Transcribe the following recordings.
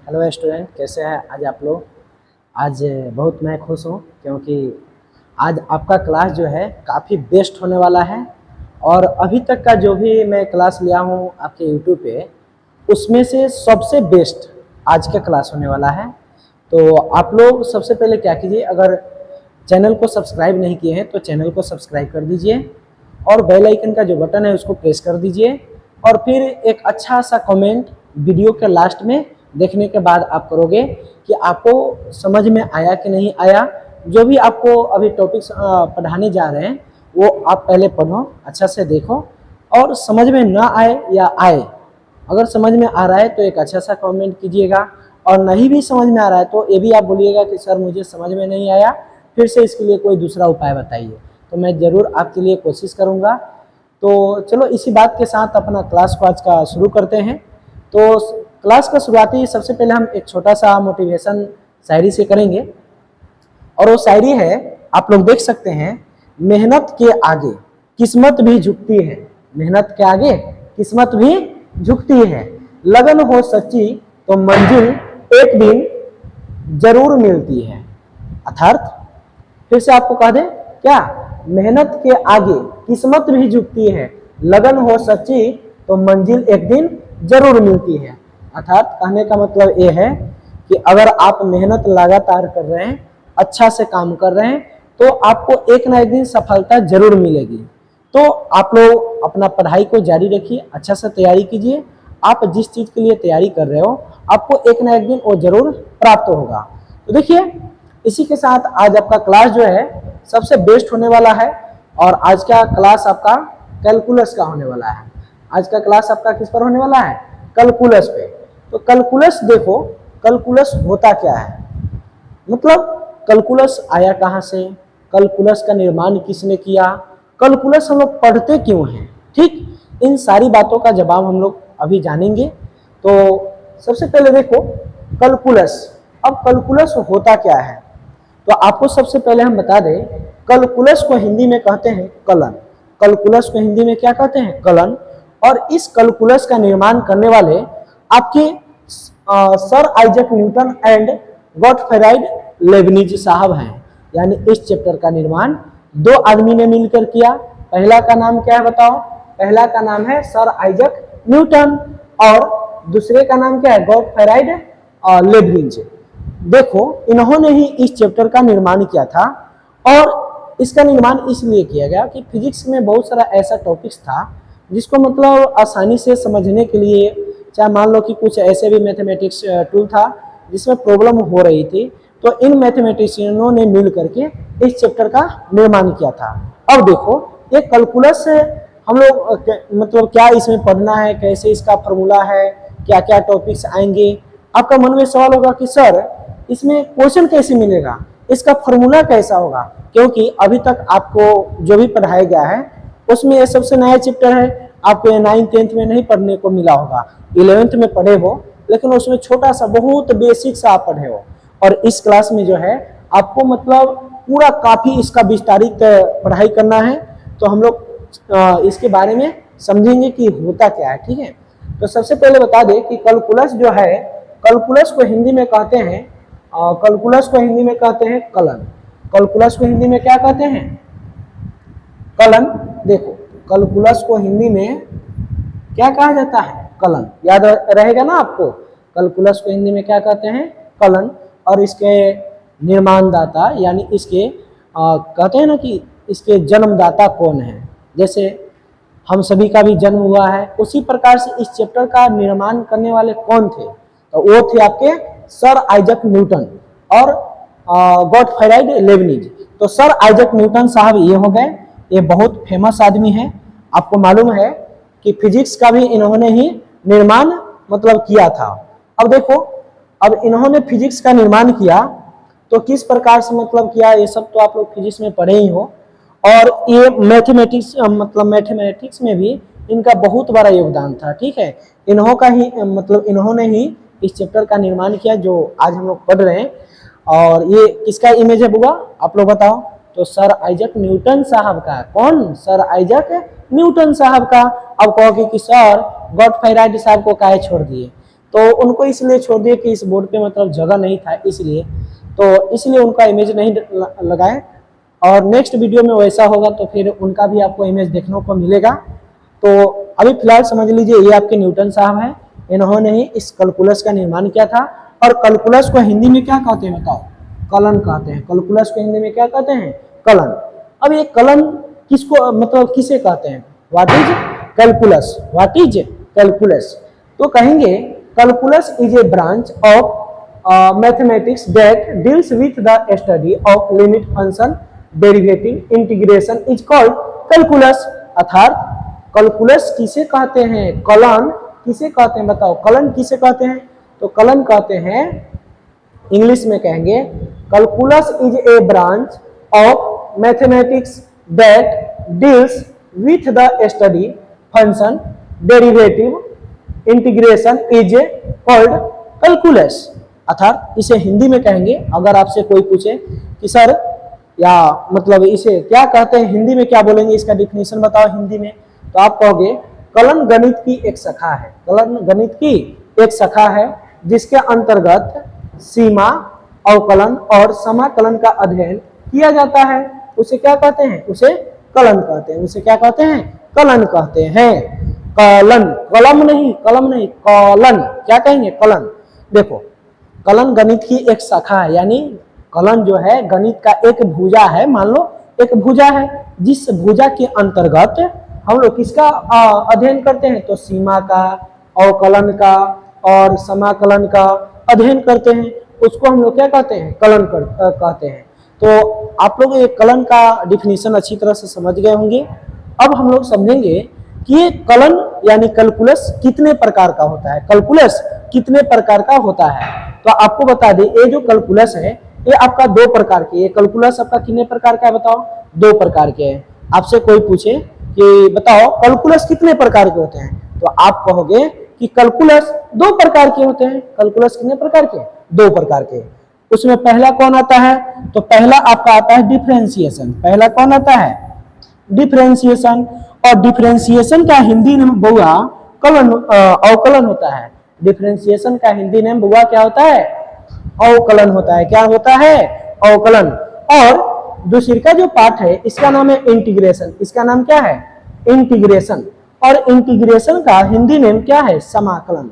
Hello student, कैसे हैं आज आप लोग। आज बहुत मैं खुश हूँ क्योंकि आज आपका क्लास जो है काफ़ी बेस्ट होने वाला है। और अभी तक का जो भी मैं क्लास लिया हूँ आपके यूट्यूब पे, उसमें से सबसे बेस्ट आज का क्लास होने वाला है। तो आप लोग सबसे पहले क्या कीजिए, अगर चैनल को सब्सक्राइब नहीं किए हैं तो चैनल को सब्सक्राइब कर दीजिए और बेल आइकन का जो बटन है उसको प्रेस कर दीजिए। और फिर एक अच्छा सा कमेंट वीडियो के लास्ट में देखने के बाद आप करोगे कि आपको समझ में आया कि नहीं आया। जो भी आपको अभी टॉपिक्स पढ़ाने जा रहे हैं वो आप पहले पढ़ो, अच्छा से देखो, और समझ में ना आए या आए, अगर समझ में आ रहा है तो एक अच्छा सा कमेंट कीजिएगा, और नहीं भी समझ में आ रहा है तो ये भी आप बोलिएगा कि सर मुझे समझ में नहीं आया, फिर से इसके लिए कोई दूसरा उपाय बताइए, तो मैं ज़रूर आपके लिए कोशिश करूँगा। तो चलो इसी बात के साथ अपना क्लास को आज का शुरू करते हैं। तो क्लास का शुरुआती सबसे पहले हम एक छोटा सा मोटिवेशन शायरी से करेंगे, और वो शायरी है, आप लोग देख सकते हैं। मेहनत के आगे किस्मत भी झुकती है, मेहनत के आगे किस्मत भी झुकती है, लगन हो सच्ची तो मंजिल एक दिन जरूर मिलती है। अर्थात फिर से आपको कह दें क्या, मेहनत के आगे किस्मत भी झुकती है, लगन हो सच्ची तो मंजिल एक दिन जरूर मिलती है। अर्थात कहने का मतलब ये है कि अगर आप मेहनत लगातार कर रहे हैं, अच्छा से काम कर रहे हैं, तो आपको एक ना एक दिन सफलता जरूर मिलेगी। तो आप लोग अपना पढ़ाई को जारी रखिए, अच्छा से तैयारी कीजिए। आप जिस चीज़ के लिए तैयारी कर रहे हो आपको एक ना एक दिन वो जरूर प्राप्त होगा। तो देखिए, इसी के साथ आज आपका क्लास जो है सबसे बेस्ट होने वाला है, और आज का क्लास आपका कैलकुलस का होने वाला है। आज का क्लास आपका किस पर होने वाला है? कैलकुलस पे। तो कैलकुलस देखो, कैलकुलस होता क्या है, मतलब कैलकुलस आया कहाँ से, कैलकुलस का निर्माण किसने किया, कैलकुलस हम लोग पढ़ते क्यों हैं, ठीक, इन सारी बातों का जवाब हम लोग अभी जानेंगे। तो सबसे पहले देखो कैलकुलस, अब कैलकुलस होता क्या है, तो आपको सबसे पहले हम बता दें, कैलकुलस को हिंदी में कहते हैं कलन। कैलकुलस को हिंदी में क्या कहते हैं? कलन। और इस कैलकुलस का निर्माण करने वाले आपके sir Isaac Newton and Gottfried Lebanese साहब हैं। यानी इस चैप्टर का निर्माण दो आदमी ने मिलकर किया। पहला का नाम क्या है बताओ? पहला का नाम है सर आइजैक न्यूटन, और दूसरे का नाम क्या है? Gottfried Lebanese. देखो, इन्होंने ही इस चैप्टर का निर्माण किया था, और इसका निर्माण इसलिए किया गया कि फिजिक्स में बहुत सारा ऐसा टॉपिक्स था जिसको मतलब आसानी से समझने के लिए, चाहे मान लो कि कुछ ऐसे भी मैथमेटिक्स टूल था जिसमें प्रॉब्लम हो रही थी, तो इन मैथमेटिशियनों ने मिल करके इस चैप्टर का निर्माण किया था। अब देखो, ये कैलकुलस हम लोग मतलब क्या इसमें पढ़ना है, कैसे इसका फॉर्मूला है, क्या क्या टॉपिक्स आएंगे। आपका मन में सवाल होगा कि सर इसमें क्वेश्चन कैसे मिलेगा, इसका फॉर्मूला कैसा होगा, क्योंकि अभी तक आपको जो भी पढ़ाया गया है उसमें ये सबसे नया चैप्टर है। आपको 9th 10th में नहीं पढ़ने को मिला होगा, 11th में पढ़े हो, लेकिन उसमें छोटा सा बहुत बेसिक सा आप पढ़े हो। और इस क्लास में जो है आपको मतलब पूरा काफ़ी इसका विस्तारित पढ़ाई करना है। तो हम लोग इसके बारे में समझेंगे कि होता क्या है, ठीक है। तो सबसे पहले बता दें कि कैलकुलस जो है, कैलकुलस को हिंदी में कहते हैं, कैलकुलस को हिंदी में कहते हैं कलन। कैलकुलस को हिंदी में क्या कहते हैं? कलन। देखो, कैलकुलस को हिंदी में क्या कहा जाता है? कलन। याद रहेगा ना आपको, कैलकुलस को हिंदी में क्या कहते हैं? कलन। और इसके निर्माणदाता यानी इसके कहते हैं ना कि इसके जन्मदाता कौन है, जैसे हम सभी का भी जन्म हुआ है, उसी प्रकार से इस चैप्टर का निर्माण करने वाले कौन थे? तो वो थे आपके सर आइजैक न्यूटन और गॉटफ्राइड लेबनिज। तो सर आइजैक न्यूटन साहब ये हो गए, ये बहुत फेमस आदमी है। आपको मालूम है कि फिजिक्स का भी इन्होंने ही निर्माण मतलब किया था। अब देखो, अब इन्होंने फिजिक्स का निर्माण किया तो किस प्रकार से मतलब किया, ये सब तो आप लोग फिजिक्स में पढ़े ही हो। और ये मैथमेटिक्स मतलब मैथमेटिक्स में भी इनका बहुत बड़ा योगदान था, ठीक है। इन्हों का ही मतलब इन्होंने ही इस चैप्टर का निर्माण किया जो आज हम लोग पढ़ रहे हैं। और ये किसका इमेज है बुआ, आप लोग बताओ? तो सर आइजैक न्यूटन साहब का। कौन? सर आइजैक न्यूटन साहब का। अब कहोगे कि सर गॉटफ्राइड साहब को काहे छोड़ दिए, तो उनको इसलिए छोड़ दिए कि इस बोर्ड पे मतलब जगह नहीं था, इसलिए उनका इमेज नहीं लगाए। और नेक्स्ट वीडियो में वैसा होगा तो फिर उनका भी आपको इमेज देखने को मिलेगा। तो अभी फिलहाल समझ लीजिए ये आपके न्यूटन साहब हैं, इन्होंने ही इस कैलकुलस का निर्माण किया था। और कैलकुलस को हिंदी में क्या कहते हैं बताओ? कलन कहते हैं। कैलकुलस को हिंदी में क्या कहते हैं? कलन। अब ये कलन किसको मतलब किसे कहते हैं? What is calculus? What is calculus? तो कहेंगे calculus is a branch of mathematics that deals with the study of limit function derivative integration is called calculus. अर्थात कैलकुलस किसे कहते हैं? कलन किसे कहते हैं बताओ? कलन किसे कहते हैं? तो कलन कहते हैं, इंग्लिश में कहेंगे calculus is a branch of mathematics that deals with the study function derivative integration is called calculus. अर्थात इसे हिंदी में कहेंगे, अगर आपसे कोई पूछे कि सर या मतलब इसे क्या कहते हैं हिंदी में, क्या बोलेंगे इसका डिफिनेशन बताओ हिंदी में, तो आप कहोगे कलन गणित की एक शाखा है। कलन गणित की एक शाखा है जिसके अंतर्गत सीमा, अवकलन और समाकलन का अध्ययन किया जाता है। उसे क्या कहते हैं? उसे कलन कहते हैं। उसे क्या कहते हैं? कलन कहते हैं। कलन, कलम नहीं, कलम नहीं, कलन। क्या कहेंगे? कलन। देखो कलन गणित की एक शाखा है, यानी कलन जो है गणित का एक भुजा है। मान लो एक भुजा है, जिस भुजा के अंतर्गत हम लोग किसका अध्ययन करते हैं? तो सीमा का, अवकलन का और समाकलन का अध्ययन करते हैं। उसको हम लोग क्या कहते हैं? कलन कहते हैं। तो आप लोग ये कलन का डिफिनीशन अच्छी तरह से समझ गए होंगे। अब हम लोग समझेंगे कि ये कलन यानी कैलकुलस कितने प्रकार का होता है। कैलकुलस कितने प्रकार का होता है? तो आपको बता दें, ये जो कैलकुलस है ये आपका दो प्रकार के। ये कैलकुलस आपका कितने प्रकार का है बताओ? दो प्रकार के हैं। आपसे कोई पूछे कि बताओ कैलकुलस कितने प्रकार के होते हैं, तो आप कहोगे कि कैलकुलस दो प्रकार के होते हैं। कैलकुलस कितने प्रकार के? दो प्रकार के। उसमें पहला कौन आता है? तो पहला आपका आता है डिफरेंशिएशन। पहला कौन आता है? डिफरेंशिएशन। और डिफरेंशिएशन का हिंदी नाम बुआ कलन अवकलन होता है। डिफरेंशिएशन का हिंदी नाम बुआ क्या होता है? अवकलन होता है। क्या होता है? अवकलन। और दूसरी का जो पार्ट है इसका नाम है इंटीग्रेशन। इसका नाम क्या है? इंटीग्रेशन। और इंटीग्रेशन का हिंदी नेम क्या है? समाकलन।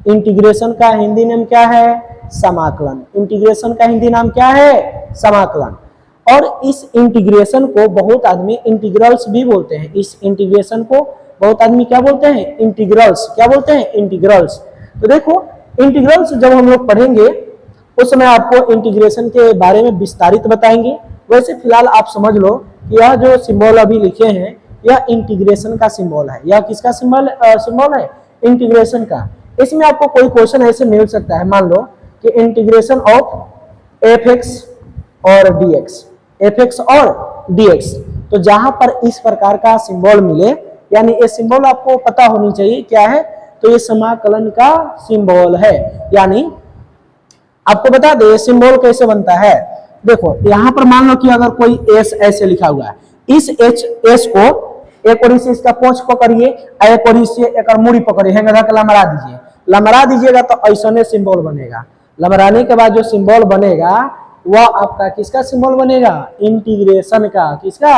इंटीग्रेशन का हिंदी नेम क्या है? समाकलन। इंटीग्रेशन का हिंदी नाम क्या है? समाकलन। और इस इंटीग्रेशन को बहुत आदमी इंटीग्रल्स भी बोलते हैं। इस इंटीग्रेशन को बहुत आदमी क्या बोलते हैं? इंटीग्रल्स। क्या बोलते हैं? इंटीग्रल्स। तो देखो इंटीग्रल्स जब हम लोग पढ़ेंगे उस समय आपको इंटीग्रेशन के बारे में विस्तारित बताएंगे। वैसे फिलहाल आप समझ लो कि यह जो सिंबल अभी लिखे हैं यह इंटीग्रेशन का सिंबल है। यह किसका सिंबल है? इंटीग्रेशन का। इसमें आपको कोई क्वेश्चन ऐसे मिल सकता है, मान लो कि इंटीग्रेशन ऑफ एफ एक्स और डी एक्स, एफ एक्स और डी एक्स। तो जहां पर इस प्रकार का सिंबल मिले, यानी ये सिंबल आपको पता होनी चाहिए क्या है, तो ये समाकलन का सिंबल है। यानी आपको बता दे सिंबल कैसे बनता है। देखो यहां पर मान लो कि अगर कोई एस ऐसे लिखा हुआ है, इस एस को एक ओर से इसका पोंछ पकड़िए, एक ओर से एक मुड़ी पकड़िए, लमरा दीजिए। लमरा दीजिएगा तो ऐसा सिंबल बनेगा। लमराने के बाद जो सिंबल बनेगा वह आपका किसका सिंबल बनेगा? इंटीग्रेशन का। किसका?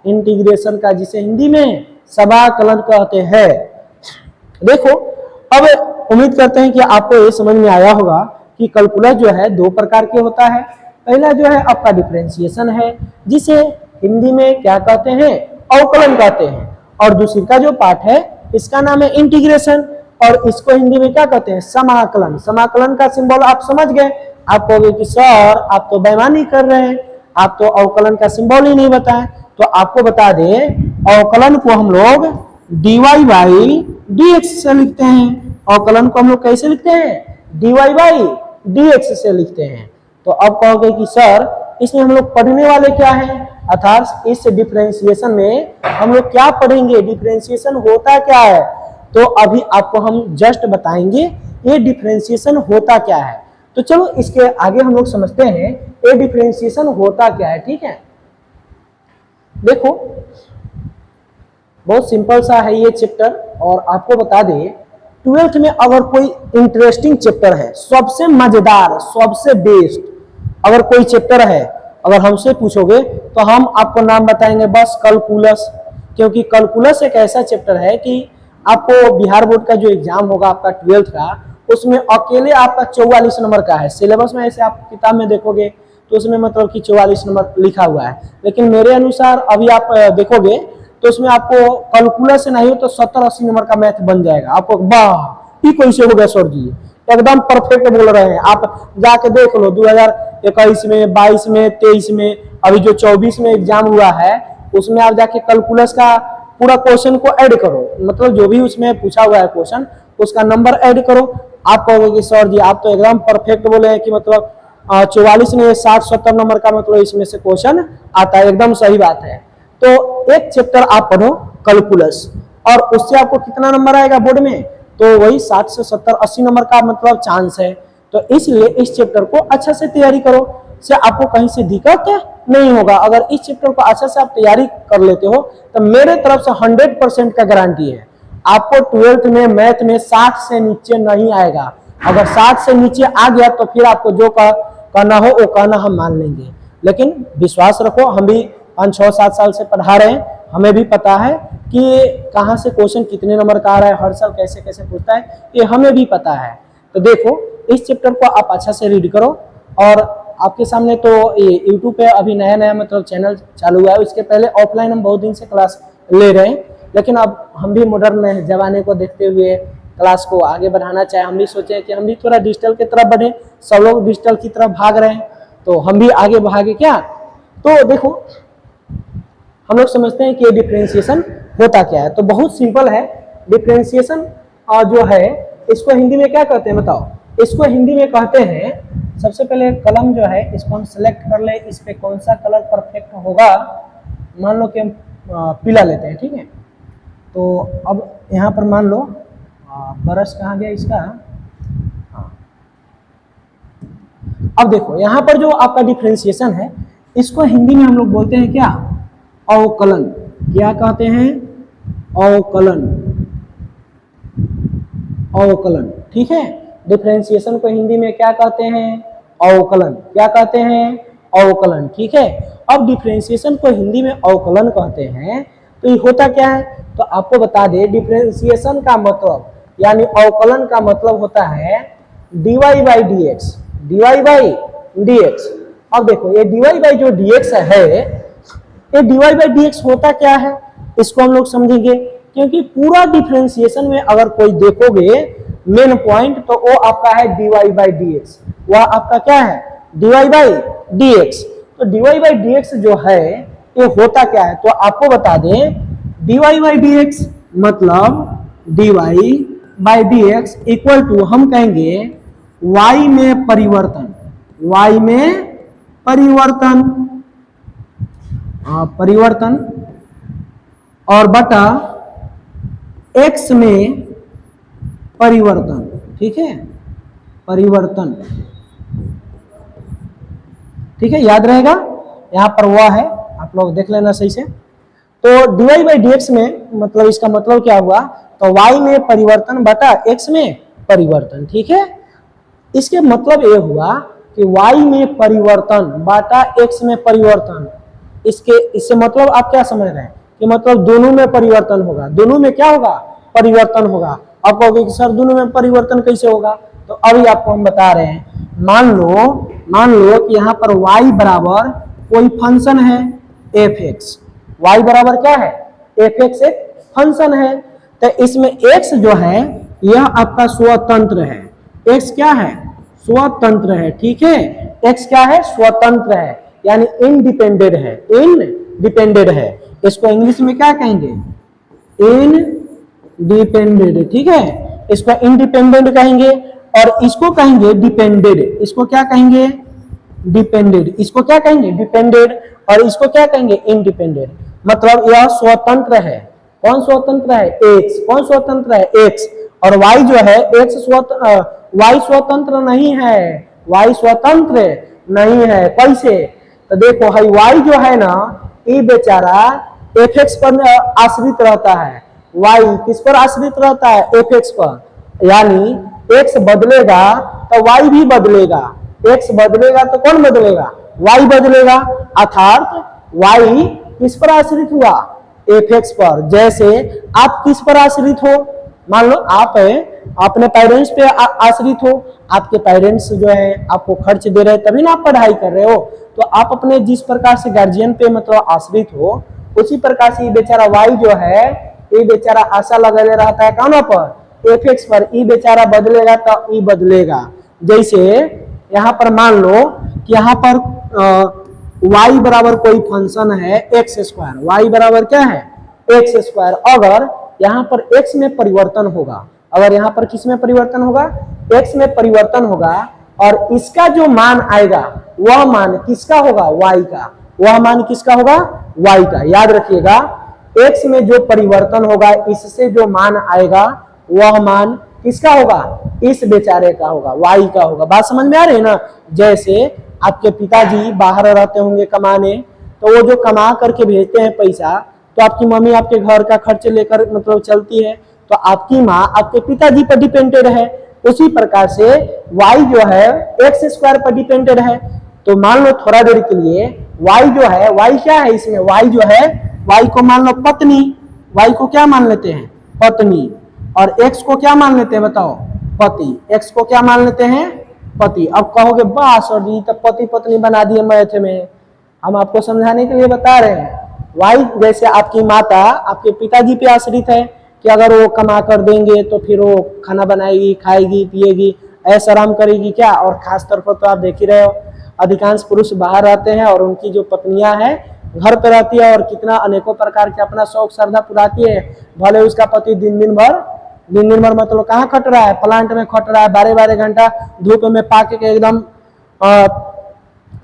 इंटीग्रेशन का, जिसे हिंदी में समाकलन कहते हैं। देखो अब उम्मीद करते हैं कि आपको ये समझ में आया होगा कि कैलकुलस जो है दो प्रकार के होता है। पहला जो है आपका डिफरेंशिएशन है, जिसे हिंदी में क्या कहते हैं? अवकलन कहते हैं। और दूसरी का जो पार्ट है इसका नाम है इंटीग्रेशन, और इसको हिंदी में क्या कहते हैं? समाकलन। समाकलन का सिंबल आप समझ गए। आप कहोगे कि सर आप तो बेईमानी कर रहे हैं, आप तो अवकलन का सिंबल ही नहीं बताएं। तो आपको बता दें अवकलन को हम लोग dy बाई dx से लिखते हैं। अवकलन को हम लोग कैसे लिखते हैं? dy बाई dx से लिखते हैं। तो अब कहोगे कि सर इसमें हम लोग पढ़ने वाले क्या है? अर्थात इस डिफरेंशिएशन में हम लोग क्या पढ़ेंगे? डिफरेंशिएशन होता क्या है? तो अभी आपको हम जस्ट बताएंगे ये डिफरेंशिएशन होता क्या है। तो चलो इसके आगे हम लोग समझते हैं ये डिफरेंशिएशन होता क्या है। ठीक है, देखो बहुत सिंपल सा है ये चैप्टर। और आपको बता दें ट्वेल्थ में अगर कोई इंटरेस्टिंग चैप्टर है, सबसे मजेदार, सबसे बेस्ट अगर कोई चैप्टर है, अगर हमसे पूछोगे तो हम आपको नाम बताएंगे बस कैलकुलस। क्योंकि कैलकुलस एक ऐसा चैप्टर है कि आपको बिहार बोर्ड का जो एग्जाम होगा आपका ट्वेल्थ का, उसमें अकेले आपका 44 नंबर का है। सिलेबस में ऐसे आप किताब में देखोगे तो उसमें मतलब कि 44 नंबर लिखा हुआ है, लेकिन मेरे अनुसार अभी आप देखोगे तो उसमें आपको कैलकुलस से नहीं हो तो 70-80 नंबर का मैथ बन जाएगा। आपको वाह ये कैसे हो गया सर जी, एकदम परफेक्ट बोल रहे हैं। आप जाके देख लो 2021 में, 22 में, 23 में, अभी जो 24 में एग्जाम हुआ है उसमें आप जाके कैलकुलस का पूरा क्वेश्चन को ऐड करो, मतलब जो भी उसमें पूछा हुआ है क्वेश्चन उसका नंबर ऐड करो। आप कहोगे कि सर जी आप तो एकदम परफेक्ट बोले हैं कि मतलब 44 में 60-70 नंबर का मतलब इसमें से क्वेश्चन आता है। एकदम सही बात है। तो एक चैप्टर आप पढ़ो कैलकुलस, और उससे आपको कितना नंबर आएगा बोर्ड में, तो वही 60 से 70-80 नंबर का मतलब चांस है। तो इसलिए इस चैप्टर को अच्छा से तैयारी करो, से आपको कहीं से दिक्कत नहीं होगा। अगर इस चैप्टर को अच्छा से आप तैयारी कर लेते हो तो मेरे तरफ से 100% का गारंटी है आपको ट्वेल्थ में मैथ में 60 से नीचे नहीं आएगा। अगर 60 से नीचे आ गया तो फिर आपको जो कहना हो वो कहना हम मान लेंगे, लेकिन विश्वास रखो हम भी 5-6-7 साल से पढ़ा रहे हैं, हमें भी पता है कि कहाँ से क्वेश्चन कितने नंबर का आ रहा है, हर साल कैसे कैसे पूछता है, ये हमें भी पता है। तो देखो इस चैप्टर को आप अच्छा से रीड करो। और आपके सामने तो ये यूट्यूब पे अभी नया नया मतलब चैनल चालू हुआ है, इसके पहले ऑफलाइन हम बहुत दिन से क्लास ले रहे हैं, लेकिन अब हम भी मॉडर्न जमाने को देखते हुए क्लास को आगे बढ़ाना चाहे, हम भी सोचे कि हम भी थोड़ा डिजिटल की तरफ बढ़े। सब लोग डिजिटल की तरफ भाग रहे हैं तो हम भी आगे भागे क्या। तो देखो हम लोग समझते हैं कि ये डिफरेंशिएशन होता क्या है, तो बहुत सिंपल है। डिफरेंशिएशन जो है इसको हिंदी में क्या कहते हैं बताओ। इसको हिंदी में कहते हैं, सबसे पहले कलम जो है इसको हम सेलेक्ट कर ले, इस पे कौन सा कलर परफेक्ट होगा। मान लो कि हम पीला लेते हैं, ठीक है। तो अब यहाँ पर मान लो ब्रश कहाँ गया इसका, हाँ। अब देखो यहाँ पर जो आपका डिफरेंशिएशन है इसको हिंदी में हम लोग बोलते हैं क्या, अवकलन। क्या कहते हैं, अवकलन, अवकलन, ठीक है। डिफरेंशिएशन को हिंदी में क्या कहते हैं, अवकलन। क्या कहते हैं, अवकलन, ठीक है। अब डिफरेंशिएशन को हिंदी में अवकलन कहते हैं तो ये होता क्या है, तो आपको बता दे डिफरेंशिएशन का मतलब यानी अवकलन का मतलब होता है dy by dx, dy by dx। अब देखो ये dy बाई जो dx है, ये dy बाई dx होता क्या है इसको हम लोग समझेंगे। क्योंकि पूरा डिफरेंशिएशन में अगर कोई देखोगे मेन पॉइंट तो वो आपका है dy बाई dx, वह आपका क्या है dy बाई dx। तो dy बाई dx जो है ये होता क्या है, तो आपको बता दें dy बाई dx मतलब dy by dx equal to हम कहेंगे y में परिवर्तन, y में परिवर्तन, परिवर्तन और बटा x में परिवर्तन, ठीक है, परिवर्तन, ठीक है, याद रहेगा। यहाँ पर वह है, आप लोग देख लेना सही से। तो dy बाई dx में मतलब इसका मतलब क्या हुआ, तो y में परिवर्तन बटा x में परिवर्तन, ठीक है। इसके मतलब ये हुआ कि y में परिवर्तन बटा x में परिवर्तन। इससे मतलब आप क्या समझ रहे हैं कि मतलब दोनों में परिवर्तन होगा, दोनों में क्या होगा, परिवर्तन होगा। आप कहोगे कि सर दोनों में परिवर्तन कैसे होगा, तो अभी आपको हम बता रहे हैं। मान लो कि यहाँ पर y बराबर कोई फंक्शन है f(x), y बराबर क्या है f(x) एक फंक्शन है। तो इसमें x जो है यह आपका स्वतंत्र है, x क्या है, स्वतंत्र है, ठीक है। x क्या है, स्वतंत्र है यानी इंडिपेंडेंट है, इंडिपेंडेंट है। इसको इंग्लिश में क्या कहेंगे, इंडिपेंडेंट, ठीक है। इसको इंडिपेंडेंट कहेंगे और इसको कहेंगे डिपेंडेंट। इसको क्या कहेंगे, डिपेंडेंट। इसको क्या कहेंगे, डिपेंडेंट, और इसको क्या कहेंगे, इंडिपेंडेंट। मतलब यह स्वतंत्र है। कौन स्वतंत्र है, x। कौन स्वतंत्र है, x। और y जो है y स्वतंत्र नहीं है, y स्वतंत्र नहीं है। कैसे, तो देखो भाई y जो है ना ये बेचारा f(x) पर आश्रित रहता है। y किस पर आश्रित रहता है, f(x) पर। यानी x बदलेगा तो y भी बदलेगा, x बदलेगा तो कौन बदलेगा, y बदलेगा, अर्थात y किस पर आश्रित हुआ, fx पर। जैसे आप किस पर आश्रित हो, मान लो आप अपने पेरेंट्स पे आश्रित हो, आपके पेरेंट्स जो है आपको खर्च दे रहे हैं तभी ना आप पढ़ाई कर रहे हो, तो आप अपने जिस प्रकार से गार्जियन पे मतलब आश्रित हो, उसी प्रकार से ये बेचारा y जो है, ये बेचारा आशा लगा रहता है कहां पर, fx पर। ई बेचारा बदलेगा तो ई बदलेगा। जैसे यहाँ पर मान लो कि यहाँ पर y बराबर कोई फंक्शन है एक्स स्क्वायर, y बराबर क्या है एक्स स्क्वायर। अगर यहाँ पर x में परिवर्तन होगा, अगर यहाँ पर किस में परिवर्तन होगा, x में परिवर्तन होगा, और इसका जो मान आएगा वह मान किसका होगा, y का, वह मान किसका होगा, y का। याद रखिएगा x में जो परिवर्तन होगा, इससे जो मान आएगा वह मान किसका होगा, इस बेचारे का होगा, y का होगा। बात समझ में आ रही है ना। जैसे आपके पिताजी बाहर रहते होंगे कमाने, तो वो जो कमा करके भेजते हैं पैसा, तो आपकी मम्मी आपके घर का खर्च लेकर मतलब चलती है, तो आपकी माँ आपके पिताजी पर डिपेंडेड है। उसी प्रकार से y जो है एक्स स्क्वायर पर डिपेंडेड है। तो मान लो थोड़ा देर के लिए y जो है, y क्या है इसमें, y जो है, y को मान लो पत्नी, y को क्या मान लेते हैं, पत्नी, और x को क्या मान लेते हैं बताओ, पति, x को क्या मान लेते हैं, पति। अब कहोगे वाह सर जी तो पति पत्नी बना दिए मैथ में, हम आपको समझाने के लिए बता रहे हैं। वाई जैसे आपकी माता आपके पिताजी पे आश्रित है कि अगर वो कमा कर देंगे तो फिर वो खाना बनाएगी, खाएगी, पिएगी, ऐसा आराम करेगी क्या। और खास तौर पर तो आप देख ही रहे हो, अधिकांश पुरुष बाहर रहते हैं और उनकी जो पत्नियां हैं घर पे रहती है और कितना अनेकों प्रकार के अपना शौक श्रद्धा पुराती है। भले उसका पति दिन भर मतलब कहाँ खट रहा है, प्लांट में खट रहा है, 12-12 घंटा धूप में पाके के एकदम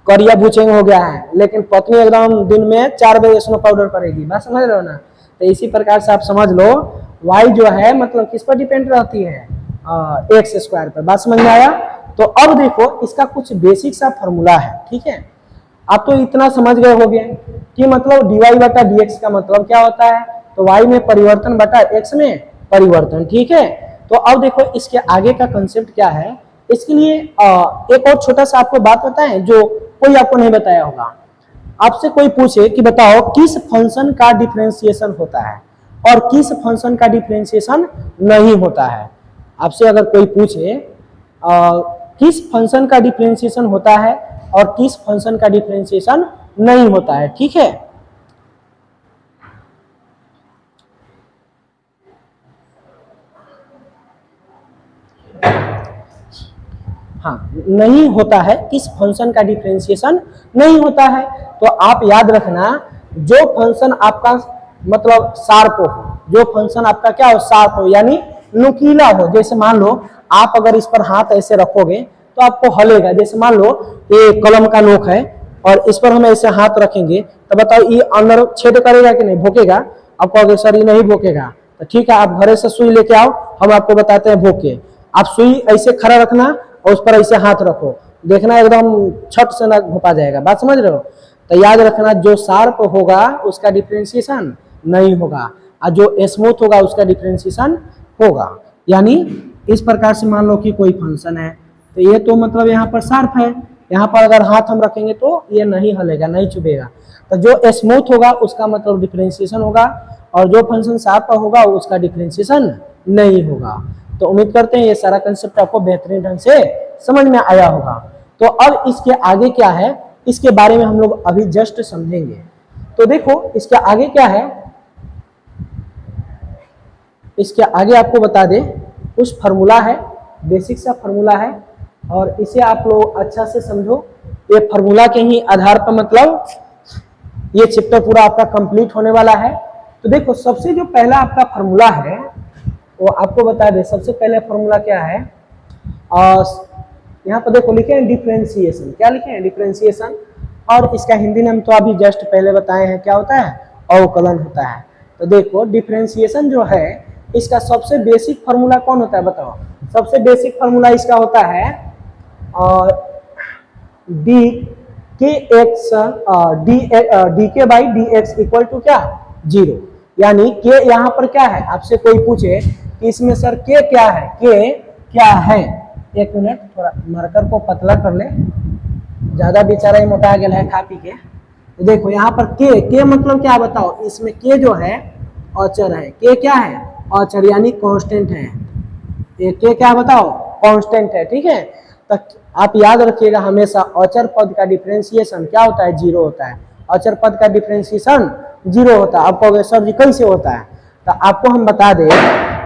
करिया भूचेंग हो गया है, लेकिन पत्नी एकदम दिन में 4 बजे स्नो पाउडर करेगी। बात समझ रहे हो ना। तो इसी प्रकार से आप समझ लो y जो है मतलब किस पर डिपेंड रहती है, एक्स स्क्वायर पर। बात समझ में आया। तो अब देखो इसका कुछ बेसिक सा फॉर्मूला है, ठीक है। आप तो इतना समझ गए होंगे कि मतलब dy बटा dx का मतलब क्या होता है, तो y में परिवर्तन बटा x में परिवर्तन, ठीक है। तो अब देखो इसके आगे का कंसेप्ट क्या है। इसके लिए एक और छोटा सा आपको बात बताएं जो कोई आपको नहीं बताया होगा। आपसे कोई पूछे कि बताओ किस फंक्शन का डिफरेंशिएशन होता है और किस फंक्शन का डिफरेंशिएशन नहीं होता है। आपसे अगर कोई पूछे किस फंक्शन का डिफरेंशिएशन होता है और किस फंक्शन का डिफरेंशिएशन नहीं होता है, ठीक है। हाँ, नहीं होता है, किस फंक्शन का डिफरेंशिएशन नहीं होता है। तो आप याद रखना जो फंक्शन आपका मतलब शार्प हो, जो फंक्शन आपका क्या हो, शार्प हो यानी नुकीला हो। जैसे मान लो आप अगर इस पर हाथ ऐसे रखोगे तो आपको हलेगा। जैसे मान लो ये कलम का नोक है और इस पर हम ऐसे हाथ रखेंगे तो बताओ ये अंदर छेद करेगा कि नहीं, भोंकेगा। आप कहोगे सर ये नहीं भोंकेगा, तो ठीक है आप घरे से सुई लेके आओ, हम आपको बताते हैं भोंके। आप सुई ऐसे खड़ा रखना और उस पर ऐसे हाथ रखो, देखना एकदम छट से ना घोपा जाएगा। बात समझ रहे हो। तो याद रखना जो शार्प होगा उसका डिफरेंशिएशन नहीं होगा और जो स्मूथ होगा उसका डिफरेंशिएशन होगा। यानी इस प्रकार से मान लो कि कोई फंक्शन है तो ये तो मतलब यहाँ पर शार्प है, यहाँ पर अगर हाथ हम रखेंगे तो ये नहीं हलेगा, नहीं चुभेगा। तो जो स्मूथ होगा उसका मतलब डिफरेंशिएशन होगा और जो फंक्शन शार्प होगा उसका डिफरेंशिएशन नहीं होगा। तो उम्मीद करते हैं ये सारा कंसेप्ट आपको बेहतरीन ढंग से समझ में आया होगा। तो अब इसके आगे क्या है इसके बारे में हम लोग अभी जस्ट समझेंगे। तो देखो इसके आगे क्या है, इसके आगे आपको बता दे कुछ फार्मूला है, बेसिक सा फार्मूला है और इसे आप लोग अच्छा से समझो। ये फार्मूला के ही आधार पर मतलब ये चैप्टर पूरा आपका कंप्लीट होने वाला है। तो देखो सबसे जो पहला आपका फार्मूला है वो आपको बता दे। सबसे पहले फार्मूला क्या है, यहाँ पर देखो लिखे हैं डिफरेंशिएशन। क्या लिखे हैं, डिफरेंशिएशन। और इसका हिंदी नाम तो अभी जस्ट पहले बताए हैं, क्या होता है, अवकलन होता है। तो देखो डिफरेंशिएशन जो है इसका सबसे बेसिक फार्मूला कौन होता है बताओ। सबसे बेसिक फार्मूला इसका होता है d k by D x equal to क्या, 0। यानी के यहाँ पर क्या है, आपसे कोई पूछे इसमें सर के क्या है, के क्या है, एक मिनट थोड़ा मार्कर को पतला कर ले, ज्यादा बेचारा ही मोटा गया है खा पी के। तो देखो यहाँ पर के मतलब क्या बताओ, इसमें के जो है अचर है, के क्या है अचर यानी कांस्टेंट है, ये के क्या बताओ कांस्टेंट है, ठीक है। तो आप याद रखिएगा हमेशा अचर पद का डिफरेंशिएशन क्या होता है, जीरो होता है, अचर पद का डिफरेंशिएशन जीरो होता है। आप कहोगे सर जी कैसे होता है, तो आपको हम बता दें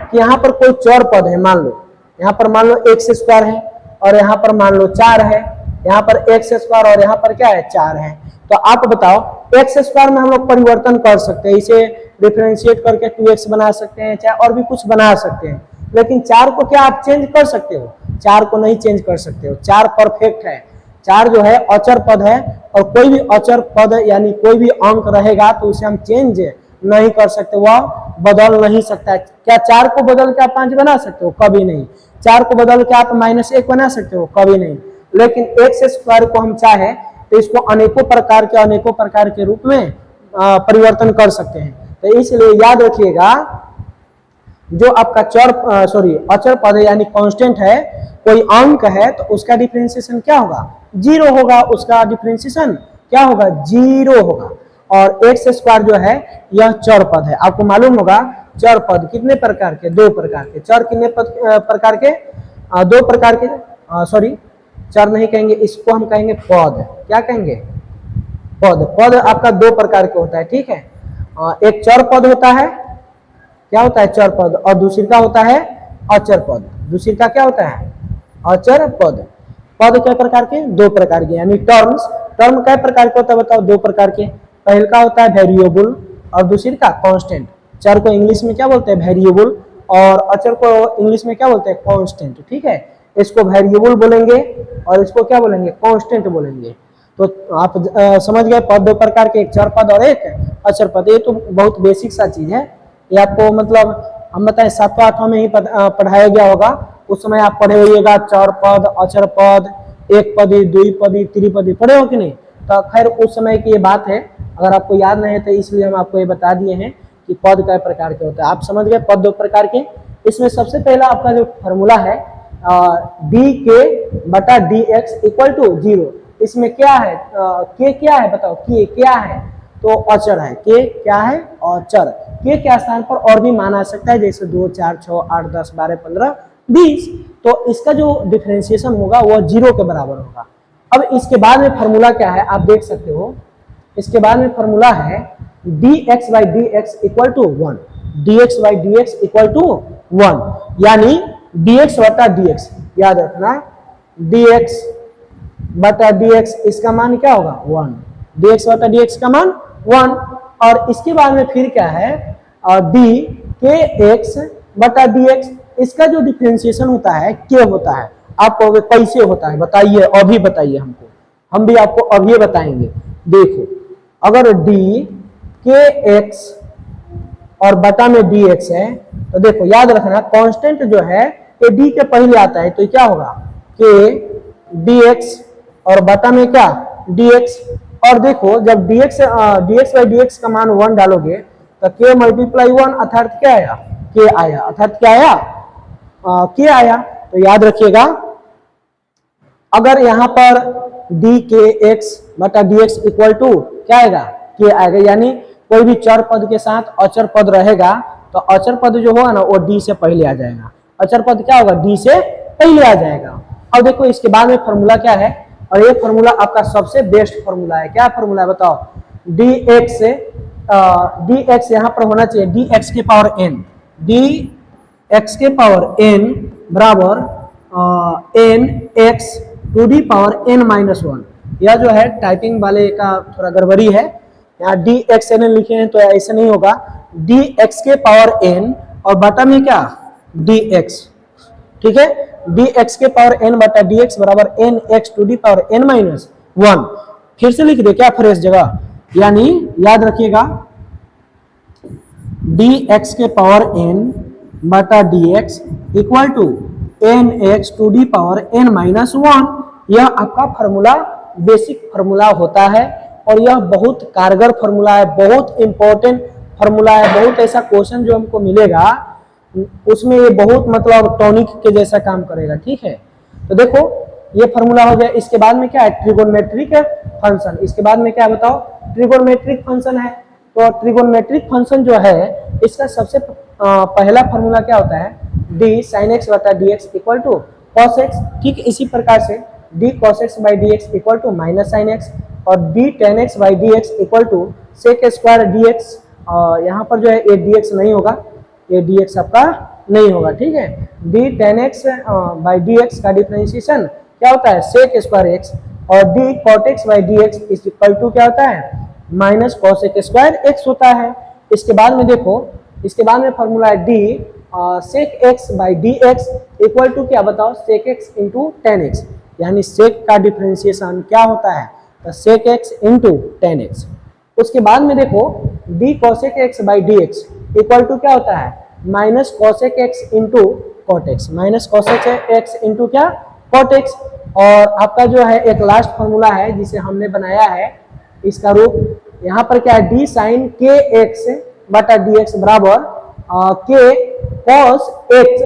कि यहाँ पर कोई चर पद है, मान लो यहाँ पर मान लो एक्स स्क्वायर है और यहाँ पर मान लो 4 है, यहाँ पर एक्स स्क्वायर और यहाँ पर क्या है 4 है। तो आप बताओ एक्स स्क्वायर में हम लोग परिवर्तन कर सकते हैं, इसे डिफरेंशिएट करके 2x बना सकते हैं, चाहे और भी कुछ बना सकते हैं, लेकिन 4 को क्या आप चेंज कर सकते हो, 4 को नहीं चेंज कर सकते हो, 4 परफेक्ट है, 4 जो है अचर पद है और कोई भी अचर पद यानी कोई भी अंक रहेगा तो उसे हम चेंज नहीं कर सकते, वह बदल नहीं सकता है। क्या 4 को बदल के आप 5 बना सकते हो, कभी नहीं। 4 को बदल के आप -1 बना सकते हो, कभी नहीं। लेकिन एक्स स्क्वायर को हम चाहे तो इसको अनेकों प्रकार के रूप में परिवर्तन कर सकते हैं। तो इसलिए याद रखिएगा जो आपका अचर पद है यानी कांस्टेंट है, कोई अंक है तो उसका डिफरेंशिएशन क्या होगा, जीरो होगा, उसका डिफरेंशिएशन क्या होगा, जीरो होगा। और एक्स स्क्वायर जो है यह चर पद है, आपको मालूम होगा चर पद कितने प्रकार के, 2 प्रकार के, चर कितने प्रकार के, 2 प्रकार के, चर नहीं कहेंगे इसको, हम कहेंगे पद, क्या कहेंगे पद आपका 2 प्रकार के होता है, ठीक है। एक चर पद होता है, क्या होता है चर पद, और दूसरी का होता है अचर पद, दूसरी का क्या होता है अचर पद। पद कई प्रकार के, 2 प्रकार के, यानी टर्म कई प्रकार के होता है बताओ, 2 प्रकार के, पहले का होता है वेरिएबल और दूसरी का कांस्टेंट। चर को इंग्लिश में क्या बोलते हैं वेरिएबल और अचर को इंग्लिश में क्या बोलते हैं कांस्टेंट, ठीक है। इसको वेरिएबल बोलेंगे और इसको क्या बोलेंगे कांस्टेंट बोलेंगे। तो आप समझ गए पद 2 प्रकार के, एक चर पद और एक अचर पद। ये तो बहुत बेसिक सा चीज है, ये आपको मतलब हम बताएं 7वां 8वां में ही पढ़ाया गया होगा, उस समय आप पढ़े होइएगा चर पद, अचर पद, एक पदी, द्विपदी, त्रिपदी, पढ़े हो कि नहीं। तो खैर उस समय की ये बात है, अगर आपको याद नहीं है तो इसलिए हम आपको ये बता दिए हैं कि पद कई प्रकार के होते हैं। आप समझ गए पद 2 प्रकार के। इसमें सबसे पहला आपका जो फॉर्मूला है dk/dx = 0, इसमें क्या है के क्या है बताओ, के क्या है तो अचर है, के क्या है अचर, के के स्थान पर और भी मान आ सकता है, जैसे 2, 4, 6, 8, 10, 12, 15, 20, तो इसका जो डिफरेंशिएशन होगा वह 0 के बराबर होगा। अब इसके बाद में फॉर्मूला क्या है आप देख सकते हो, इसके बाद में फॉर्मूला है dx/dx = 1, dx/dx = 1, यानी dx/dx याद रखना, dx/dx इसका मान क्या होगा 1, dx/dx का मान 1। और इसके बाद में फिर क्या है dkx/dx, इसका जो डिफरेंशिएशन होता है के होता है। आप कहोगे कैसे होता है बताइए, अभी बताइए हमको, हम भी आपको अभी बताएंगे। देखो अगर dkx और बटा में dx है तो देखो याद रखना कांस्टेंट जो है ये d के पहले आता है, तो क्या होगा k dx और बटा में क्या dx। और देखो जब dx/dx का मान 1 डालोगे तो k × 1 अर्थात क्या आया, k आया, अर्थात क्या आया k आया। तो याद रखिएगा अगर यहाँ पर dkx/dx = क्या आएगा k आएगा, यानी कोई भी चर पद के साथ अचर पद रहेगा तो अचर पद जो होगा ना वो d से पहले आ जाएगा, अचर पद क्या होगा d से पहले आ जाएगा। अब देखो इसके बाद में फॉर्मूला क्या है, और ये फॉर्मूला आपका सबसे बेस्ट फॉर्मूला है, क्या फॉर्मूला है बताओ, dx यहाँ पर होना चाहिए dx के पावर n, dx के पावर n बराबर nx⁴ यह जो है टाइपिंग वाले का थोड़ा गड़बड़ी है, यहाँ dxn लिखे हैं तो ऐसा नहीं होगा, dx के पावर n और बटा में क्या dx, ठीक है, dx के पावर n बटा dx बराबर nx⁴ फिर से लिख दे क्या फ्रेश जगह, यानी याद रखिएगा dx के पावर n बटा dx = nx⁴ यह आपका फॉर्मूला बेसिक फॉर्मूला होता है और यह बहुत कारगर फॉर्मूला है, बहुत इंपॉर्टेंट फॉर्मूला है। बहुत ऐसा क्वेश्चन जो हमको मिलेगा उसमें ये बहुत मतलब टॉनिक के जैसा काम करेगा। ठीक है, तो देखो ये फॉर्मूला हो गया। इसके बाद में क्या है, ट्रिगोनोमेट्रिक फंक्शन। इसके बाद में क्या बताओ, ट्रिगोनोमेट्रिक फंक्शन है। तो ट्रिगोनोमेट्रिक फंक्शन जो है इसका सबसे पहला फॉर्मूला क्या होता है, डी साइन एक्स बटा D x equal to cos X. ठीक, इसी प्रकार से D cos X by D x equal to minus sine X, और D tan x by D x equal to sec square D X. यहाँ पर जो है ये डी एक्स नहीं होगा, ये डी एक्स आपका नहीं होगा। ठीक है, d tan x by D x का डिफरेंशिएशन क्या होता है, सेक स्क्वायर एक्स, और d cot x by D x is equal to क्या होता है, माइनस कॉस स्क्वायर एक्स होता है। इसके बाद में देखो, इसके बाद में फॉर्मूला है d sec x by D x equal to क्या बताओ, sec x into tan x. यानी सेक का डिफरेंशिएशन क्या होता है, तो sec x into tan x. उसके बाद में देखो d cosec x by D x equal to क्या होता है, minus cosec x into cot x, minus cosec x into क्या, कॉट एक्स। और आपका जो है एक लास्ट फॉर्मूला है जिसे हमने बनाया है, इसका रूप यहाँ पर क्या है, डी साइन के एक्स बटा डी एक्स बराबर के कॉस एक्स,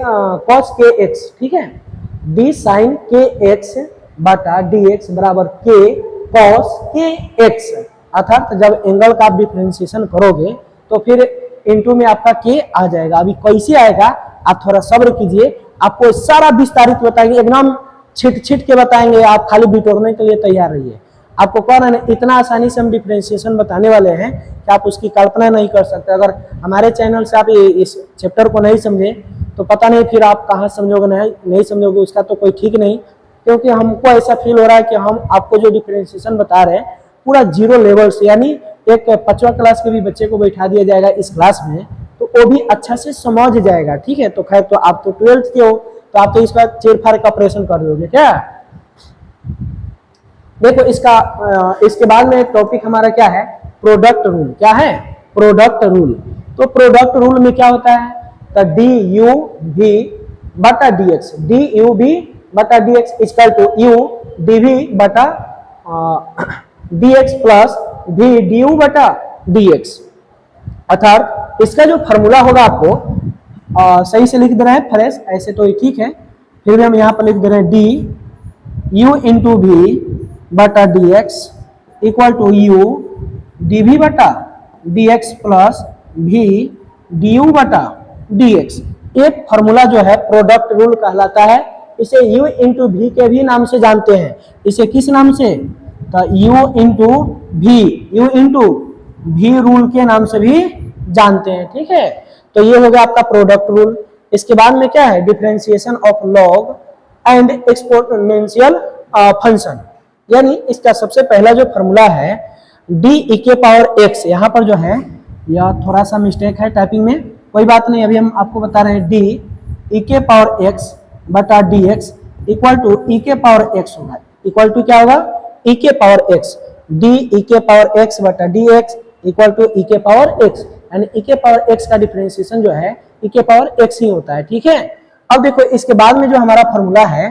कॉस के एक्स। ठीक है, डी साइन के एक्स बटा डी एक्स बराबर के कॉस के एक्स। अर्थात जब एंगल का आप डिफरेंशिएशन करोगे तो फिर इनटू में आपका के आ जाएगा। अभी कैसे आएगा आप थोड़ा सब्र कीजिए, आपको सारा विस्तारित बताएंगे, एकदम छिट छिट के बताएंगे, आप खाली बिटोरने के लिए तैयार रहिए। आपको कौन है, इतना आसानी से हम डिफरेंशिएशन बताने वाले हैं कि आप उसकी कल्पना नहीं कर सकते। अगर हमारे चैनल से आप इस चैप्टर को नहीं समझे तो पता नहीं फिर आप कहाँ समझोगे, नहीं समझोगे, उसका तो कोई ठीक नहीं। क्योंकि हमको ऐसा फील हो रहा है कि हम आपको जो डिफरेंशिएशन बता रहे हैं पूरा जीरो लेवल से, यानी एक 5वां क्लास के भी बच्चे को बैठा दिया जाएगा इस क्लास में तो वो भी अच्छा से समझ जाएगा। ठीक है, तो खैर, तो आप तो 12th के हो तो आप तो इस बार चेरफाड़ का ऑपरेशन कर दोगे क्या। देखो इसके बाद में टॉपिक हमारा क्या है, प्रोडक्ट रूल। क्या है, प्रोडक्ट रूल। तो प्रोडक्ट रूल में क्या होता है, तो डी यू भी बटा D x, D u v बटा D x equal to u d v बटा D x plus v d u बटा डी एक्स। अर्थात इसका जो फॉर्मूला होगा आपको सही से लिख दे रहे हैं फ्रेश, ऐसे तो ठीक है, फिर भी हम यहाँ पर लिख दे रहे हैं डी यू इंटू भी बटा D x equal to u d v बटा D x plus v d u बटा डी एक्स। ये फॉर्मूला जो है प्रोडक्ट रूल कहलाता है। इसे यू इंटू भी के भी नाम से जानते हैं। इसे किस नाम से, तो यू इंटू भी रूल के नाम से भी जानते हैं। ठीक है, तो ये हो गया आपका प्रोडक्ट रूल। इसके बाद में क्या है, differentiation of log and exponential function. यानी इसका सबसे पहला जो फॉर्मूला है डी ई के पावर एक्स, यहाँ पर जो है यह थोड़ा सा मिस्टेक है टाइपिंग में, कोई बात नहीं, अभी हम आपको बता रहे हैं डी ई के पावर एक्स बटा डी एक्स इक्वल टू ई के पावर एक्स होगा। इक्वल टू क्या होगा, ई के पावर एक्स, डी ई के पावर एक्स बटा डी एक्स इक्वल टू ई के पावर एक्स। यानी ई के पावर एक्स का डिफरेंशिएशन जो है ई के पावर एक्स ही होता है। ठीक है, अब देखो इसके बाद में जो हमारा फॉर्मूला है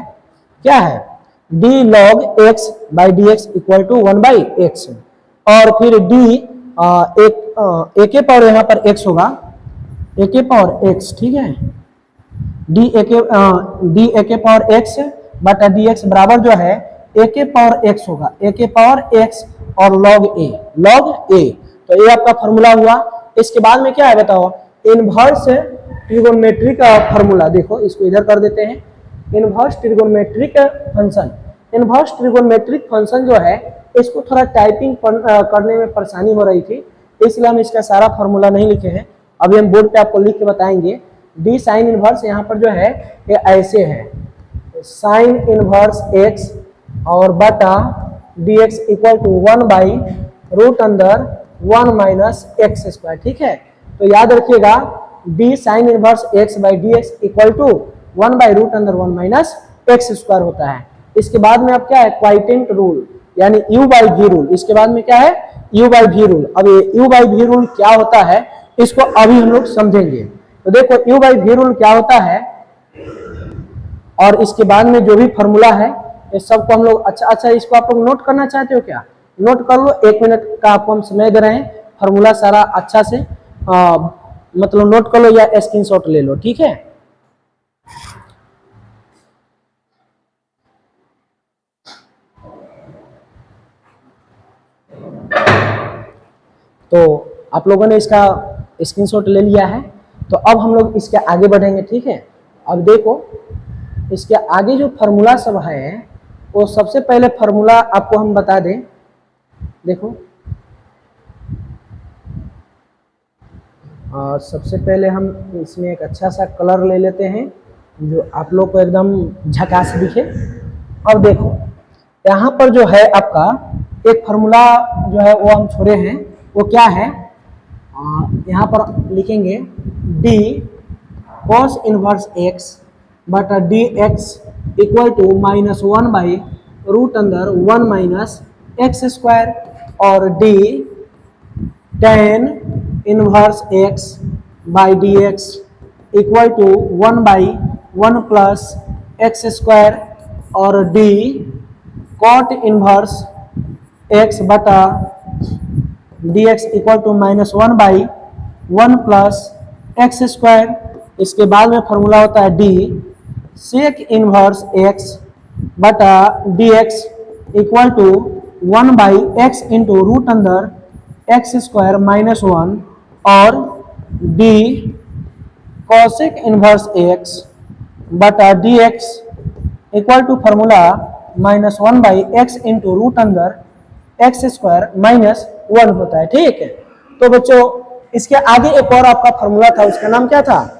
क्या है, d log x by D x equal to 1 by x, और फिर डी ए के पावर यहाँ पर एक्स होगा, ए के पावर एक्स। ठीक है, डी ए के पावर एक्स बटा डी एक्स बराबर जो है ए के पावर एक्स होगा, ए के पावर एक्स और लॉग ए, लॉग ए। तो ये आपका फॉर्मूला हुआ। इसके बाद में क्या है बताओ, इनवर्स ट्रिगोनोमेट्रिक का फॉर्मूला। देखो इसको इधर कर देते हैं, inverse trigonometric function. Inverse trigonometric function जो है इसको थोड़ा टाइपिंग करने में परेशानी हो रही थी, इसलिए हम इसका सारा फॉर्मूला नहीं लिखे हैं। अभी हम बोर्ड पे आपको लिख के बताएंगे। डी साइन इनवर्स यहाँ पर जो है ये ऐसे है, साइन इनवर्स एक्स और बटा D x equal to 1 by root अंदर 1 माइनस एक्स स्क्वायर। ठीक है, तो याद रखिएगा d sine inverse x by D x equal to 1 by root अंदर 1 माइनस एक्स स्क्वायर होता है। इसके बाद में अब क्या है, क्वाइटेंट रूल यानी यू बाई भी रूल। इसके बाद में क्या है, यू बाई भी रूल। अब ये यू बाई भी रूल क्या होता है इसको अभी हम लोग समझेंगे। तो देखो यू बाई भी रूल क्या होता है, और इसके बाद में जो भी फॉर्मूला है ये सबको हम लोग अच्छा इसको आप लोग नोट करना चाहते हो क्या, नोट कर लो। 1 मिनट का आपको हम समय दे रहे हैं, फॉर्मूला सारा अच्छा से मतलब नोट कर लो या स्क्रीनशॉट ले लो, ठीक है। तो आप लोगों ने इसका स्क्रीनशॉट ले लिया है, तो अब हम लोग इसके आगे बढ़ेंगे, ठीक है। अब देखो इसके आगे जो फार्मूला सब है, वो सबसे पहले फार्मूला आपको हम बता दें। देखो सबसे पहले हम इसमें एक अच्छा सा कलर ले लेते हैं जो आप लोग को एकदम झकास दिखे। अब देखो यहाँ पर जो है आपका एक फार्मूला जो है वो हम छोड़े हैं, वो क्या है, यहाँ पर लिखेंगे d cos इनवर्स x बटा D x equal to -1/√1 minus x square, और d tan inverse x by D x equal to 1/1 plus x square, और d cot इनवर्स x बटा D x equal to -1/1 plus x square. इसके बाद में formula होता है d sec inverse x बटा D x equal to 1/x into root अंदर x square -1, और d कॉसेक इनवर्स x बटा D x equal to formula -1/x into root अंदर एक्स स्क्वायर -1 होता है, ठीक है। तो बच्चों इसके आगे एक और आपका फॉर्मूला था, उसका नाम क्या था,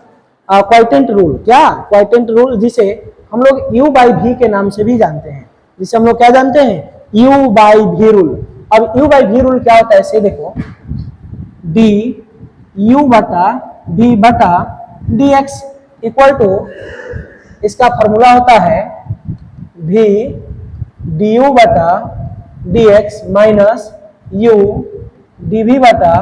क्वाइटेंट रूल। क्या क्वाइटेंट रूल, जिसे हम लोग u/v के नाम से भी जानते हैं, जिसे हम लोग क्या जानते हैं, u/v रूल। अब u/v रूल क्या होता है, ऐसे देखो d u बटा v बटा डी एक्स इक्वल टू, इसका फॉर्मूला होता है v du बटा D x minus u dv बटा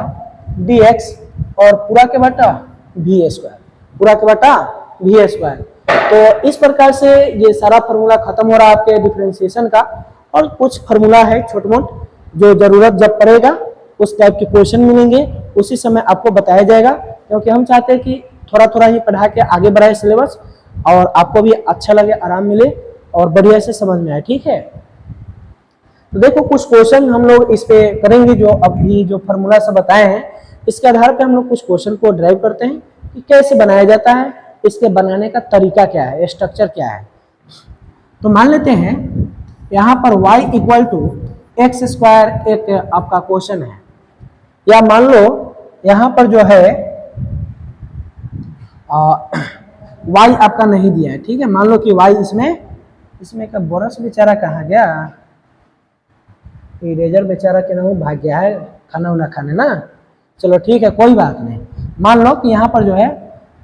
डी एक्स, और पूरा के बटा v स्क्वायर, पूरा के बटा v स्क्वायर। तो इस प्रकार से ये सारा फार्मूला खत्म हो रहा है आपके डिफरेंशिएशन का, और कुछ फार्मूला है छोट मोट जो जरूरत जब पड़ेगा उस टाइप के क्वेश्चन मिलेंगे, उसी समय आपको बताया जाएगा, क्योंकि हम चाहते हैं कि थोड़ा थोड़ा ही पढ़ा के आगे बढ़ाए सिलेबस, और आपको भी अच्छा लगे, आराम मिले और बढ़िया से समझ में आए, ठीक है। तो देखो कुछ क्वेश्चन हम लोग इस पे करेंगे, जो अभी जो फार्मूला सब बताए हैं इसके आधार पे हम लोग कुछ क्वेश्चन को ड्राइव करते हैं कि कैसे बनाया जाता है, इसके बनाने का तरीका क्या है, स्ट्रक्चर क्या है। तो मान लेते हैं यहाँ पर y equal to x square एक आपका क्वेश्चन है, या मान लो यहाँ पर जो है y आपका नहीं दिया है, ठीक है। मान लो कि y इसमें का बोरस बेचारा कहाँ गया, इरेजर बेचारा के नाम भाग गया है खाना उना खाने ना, चलो ठीक है कोई बात नहीं। मान लो कि यहाँ पर जो है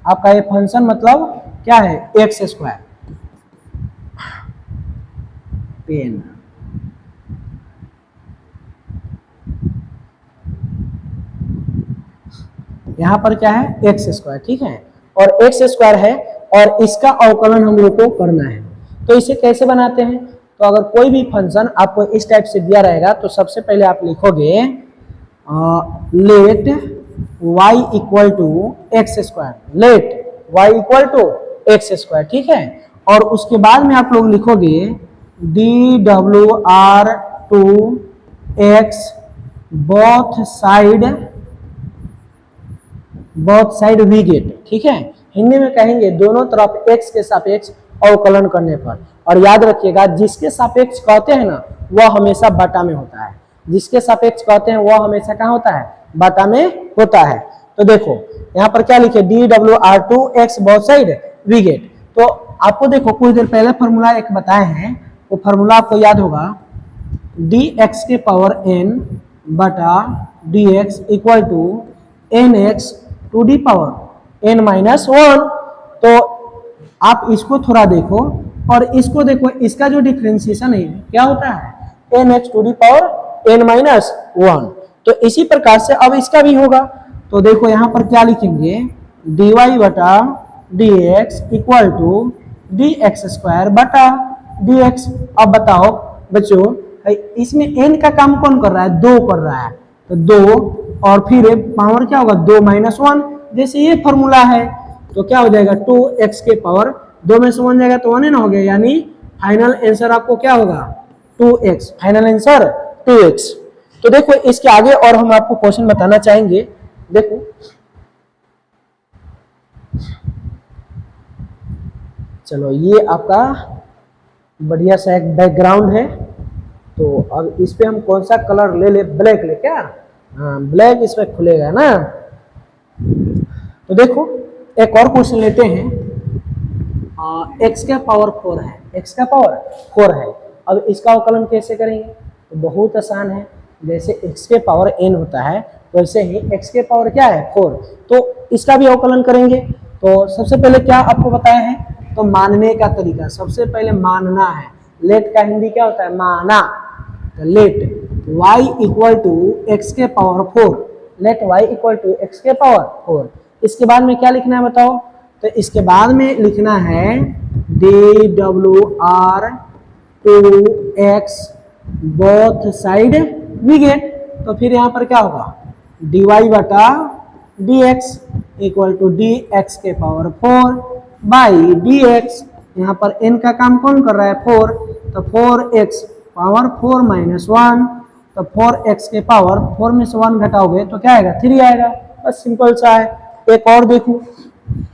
आपका ये फंक्शन मतलब क्या है, एक्स स्क्वायर पेन, यहाँ पर क्या है एक्स स्क्वायर, ठीक है, और एक्स स्क्वायर है, और इसका अवकलन हम लोग को करना है। तो इसे कैसे बनाते हैं, तो अगर कोई भी फंक्शन आपको इस टाइप से दिया रहेगा तो सबसे पहले आप लिखोगे let y equal to x square, let y equal to x square, ठीक है। और उसके बाद में आप लोग लिखोगे dwr to x both side we get, ठीक है। हिंदी में कहेंगे दोनों तरफ x के सापेक्ष अवकलन करने पर, और याद रखिएगा जिसके सापेक्ष कहते हैं ना वह हमेशा बटा में होता है, जिसके सापेक्ष कहते हैं वह हमेशा कहाँ होता है, बटा में होता है। तो देखो यहाँ पर क्या लिखे dwr to x both side we get. तो आपको देखो कुछ देर पहले फॉर्मूला एक बताए हैं, वो फॉर्मूला आपको याद होगा dx के पावर n बटा dx equal to nx to the power n minus 1। तो आप इसको थोड़ा देखो और इसको देखो, इसका जो डिफरेंशिएशन है क्या होता है, nx to the power n minus 1। तो इसी प्रकार से अब इसका भी होगा। तो देखो यहाँ पर क्या लिखेंगे dy बटा dx equal to dx square बटा dx। अब बताओ बच्चों इसमें n का काम कौन कर रहा है, 2 कर रहा है, तो 2 और फिर पावर क्या होगा 2 माइनस 1, जैसे ये फॉर्मूला है तो क्या हो जाएगा 2x के पावर 2 में से 1 जाएगा तो 1 ही ना हो गया, यानी फाइनल आंसर आपको क्या होगा 2x, फाइनल आंसर 2x। तो देखो इसके आगे और हम आपको क्वेश्चन बताना चाहेंगे। देखो चलो ये आपका बढ़िया सा एक बैकग्राउंड है, तो अब इस पे हम कौन सा कलर ले, ब्लैक ले क्या, हाँ ब्लैक इसमें खुलेगा ना। तो देखो एक और क्वेश्चन लेते हैं। x का पावर 4 है, x का पावर 4 है। अब इसका अवकलन कैसे करेंगे, तो बहुत आसान है। जैसे x के पावर n होता है वैसे ही x के पावर क्या है 4, तो इसका भी अवकलन करेंगे। तो सबसे पहले क्या आपको बताया है, तो मानने का तरीका, सबसे पहले मानना है। लेट का हिंदी क्या होता है, माना। तो let y equal to x के power 4, let y equal to x के पावर 4। इसके बाद में क्या लिखना है बताओ, तो इसके बाद में लिखना है DWR 2x both side we get. तो फिर यहाँ पर क्या होगा dy बटा dx इक्वल टू dx के पावर 4 बाई dx। यहाँ पर n का काम कौन कर रहा है 4, तो 4x पावर 4 माइनस 1, तो 4x के पावर 4 में से 1 घटाओगे तो क्या आएगा 3 आएगा, बस सिंपल सा है। एक और देखो,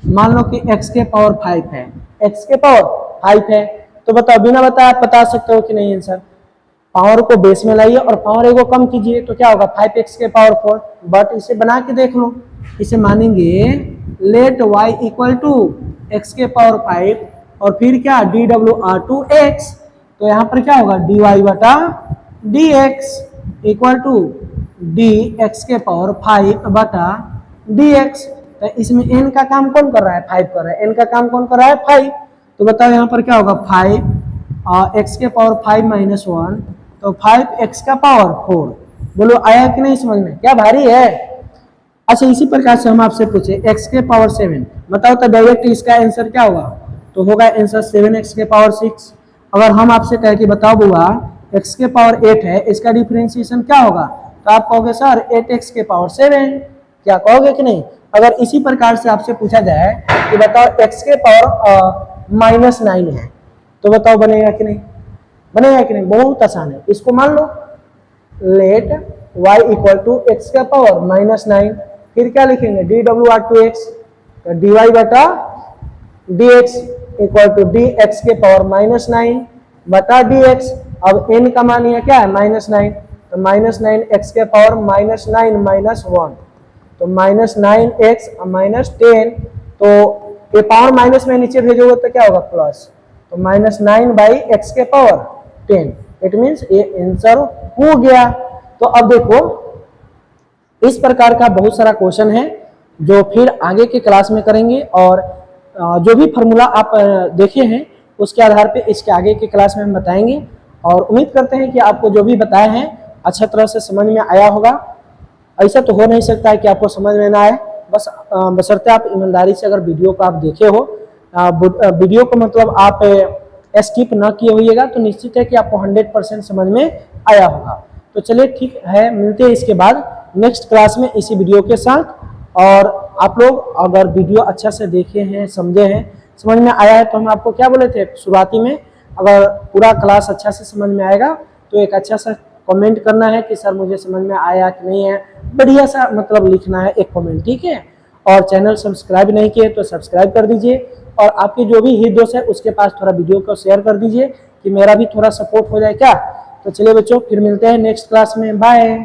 मान लो कि x के पावर 5 है, x के पावर 5 है, तो बताओ बिना बताए आप बता सकते हो कि नहीं आंसर। पावर को बेस में लाइए और पावर को कम कीजिए तो क्या होगा 5x के पावर 4। बट इसे बना के देख लो, इसे मानेंगे let y equal to x के पावर 5 और फिर क्या DWR 2x, तो यहाँ पर क्या होगा dy बटा dx इक्वल टू dx के पावर 5 बटा dx। तो इसमें n का काम कौन कर रहा है 5 कर रहा है, n का काम कौन कर रहा है 5। तो बताओ यहाँ पर क्या होगा 5 और x के पावर 5 माइनस 1, तो 5x का पावर 4। बोलो आया कि नहीं समझ में, क्या भारी है। अच्छा इसी प्रकार से हम आपसे पूछे x के पावर 7, बताओ तो डायरेक्ट इसका आंसर क्या होगा, तो होगा आंसर 7x के पावर 6। अगर हम आपसे कहे कि बताओ बुआ x के पावर 8 है, इसका डिफरेंशिएशन क्या होगा, तो आप कहोगे सर 8x के पावर 7, क्या कहोगे कि नहीं। अगर इसी प्रकार से आपसे पूछा जाए कि बताओ x के पावर माइनस 9 है, तो बताओ बनेगा कि नहीं, बनेगा कि नहीं, बहुत आसान है। इसको मान लो let y equal to x का पावर माइनस 9, फिर क्या लिखेंगे DWR 2x, तो dy बटा dx इक्वल टू dx के पावर माइनस 9 बटा dx। अब n का मान यह क्या है माइनस 9, तो माइनस 9 x के पावर माइनस 9 माइनस 1, तो माइनस 9x माइनस 10, तो ये पावर माइनस में नीचे भेजोगे तो क्या होगा प्लस, तो माइनस 9 बाई एक्स के पावर 10। इट मीन्स ये आंसर हो गया। तो अब देखो इस प्रकार का बहुत सारा क्वेश्चन है जो फिर आगे के क्लास में करेंगे, और जो भी फॉर्मूला आप देखे हैं उसके आधार पे इसके आगे के क्लास में हम बताएंगे। और उम्मीद करते हैं कि आपको जो भी बताए हैं अच्छा तरह से समझ में आया होगा। ऐसा तो हो नहीं सकता है कि आपको समझ में ना आए, बस बशर्ते आप ईमानदारी से अगर वीडियो को आप देखे हो, वीडियो को मतलब आप स्किप ना किए होइएगा, तो निश्चित है कि आपको 100% समझ में आया होगा। तो चलिए ठीक है, मिलते हैं इसके बाद नेक्स्ट क्लास में इसी वीडियो के साथ। और आप लोग अगर वीडियो अच्छा से देखे हैं, समझे हैं, समझ में आया है, तो हम आपको क्या बोले थे शुरुआती में, अगर पूरा क्लास अच्छा से समझ में आएगा तो एक अच्छा सा कमेंट करना है कि सर मुझे समझ में आया कि नहीं है, बढ़िया सा मतलब लिखना है एक कमेंट, ठीक है। और चैनल सब्सक्राइब नहीं किए तो सब्सक्राइब कर दीजिए, और आपके जो भी हित दोस्त है उसके पास थोड़ा वीडियो को शेयर कर दीजिए कि मेरा भी थोड़ा सपोर्ट हो जाए क्या। तो चलिए बच्चों फिर मिलते हैं नेक्स्ट क्लास में, बाय।